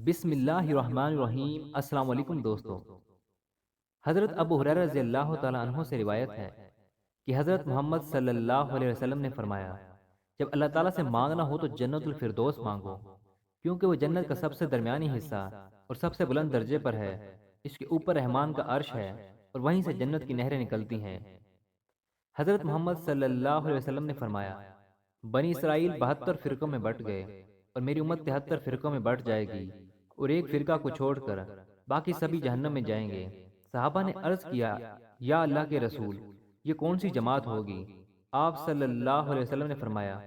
بسم اللہ الرحمن الرحیم۔ السلام علیکم دوستو۔ حضرت ابو ہریرہ رضی اللہ تعالیٰ عنہ سے روایت ہے کہ حضرت محمد صلی اللہ علیہ وسلم نے فرمایا، جب اللہ تعالیٰ سے مانگنا ہو تو جنت الفردوس مانگو، کیونکہ وہ جنت کا سب سے درمیانی حصہ اور سب سے بلند درجے پر ہے۔ اس کے اوپر رحمان کا عرش ہے اور وہیں سے جنت کی نہریں نکلتی ہیں۔ حضرت محمد صلی اللہ علیہ وسلم نے فرمایا، بنی اسرائیل 72 فرقوں میں بٹ گئے اور میری امت 73 فرقوں میں بٹ جائے گی، اور ایک فرقہ کو چھوڑ کر باقی سبھی جہنم میں جائیں گے۔ صحابہ نے عرض کیا، یا اللہ کے رسول، یہ کون سی جماعت ہوگی؟ آپ صلی اللہ علیہ وسلم نے فرمایا،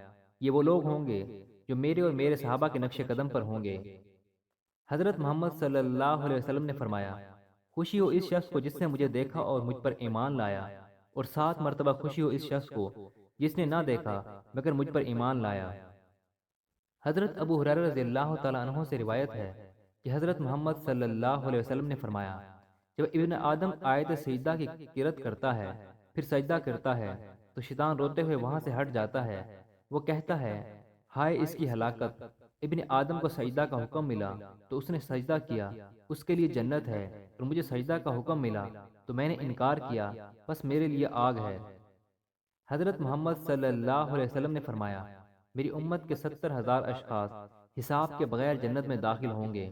یہ وہ لوگ ہوں گے جو میرے اور میرے صحابہ کے نقش قدم پر ہوں گے۔ حضرت محمد صلی اللہ علیہ وسلم نے فرمایا، خوشی ہو اس شخص کو جس نے مجھے دیکھا اور مجھ پر ایمان لایا، اور 7 مرتبہ خوشی ہو اس شخص کو جس نے نہ دیکھا مگر مجھ پر ایمان لایا۔ حضرت ابو ہریرہ رضی اللہ تعالیٰ عنہ سے روایت ہے کہ حضرت محمد صلی اللہ علیہ وسلم نے فرمایا، جب ابن آدم آیت سجدہ کی قرات کرتا ہے پھر سجدہ کرتا ہے تو شیطان روتے ہوئے وہاں سے ہٹ جاتا ہے۔ وہ کہتا ہے، ہائے اس کی ہلاکت! ابن آدم کو سجدہ کا حکم ملا تو اس نے سجدہ کیا، اس کے لیے جنت ہے، اور مجھے سجدہ کا حکم ملا تو میں نے انکار کیا، بس میرے لیے آگ ہے۔ حضرت محمد صلی اللہ علیہ وسلم نے فرمایا، میری امت کے 70,000 اشخاص حساب کے بغیر جنت میں داخل ہوں گے۔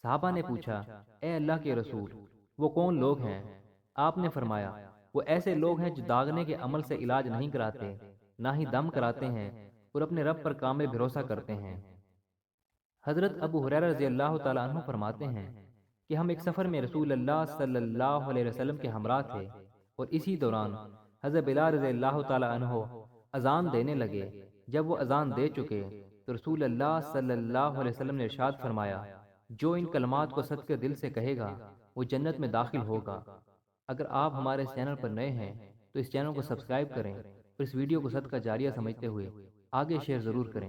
صحابہ نے پوچھا، اے اللہ کے رسول، وہ کون لوگ ہیں؟ آپ نے فرمایا، وہ ایسے لوگ ہیں جو داغنے کے عمل سے علاج نہیں کراتے، نہ ہی دم کراتے ہیں، اور اپنے رب پر کامل بھروسہ کرتے ہیں۔ حضرت ابو ہریرہ رضی اللہ تعالیٰ عنہ فرماتے ہیں کہ ہم ایک سفر میں رسول اللہ صلی اللہ علیہ وسلم کے ہمراہ تھے، اور اسی دوران حضرت بلال رضی اللہ تعالیٰ عنہ اذان دینے لگے۔ جب وہ اذان دے چکے تو رسول اللہ صلی اللہ علیہ وسلم نے ارشاد فرمایا، جو ان کلمات کو صدقے دل سے کہے گا وہ جنت میں داخل ہوگا۔ اگر آپ ہمارے اس چینل پر نئے ہیں تو اس چینل کو سبسکرائب کریں اور اس ویڈیو کو صدقہ جاریہ سمجھتے ہوئے آگے شیئر ضرور کریں۔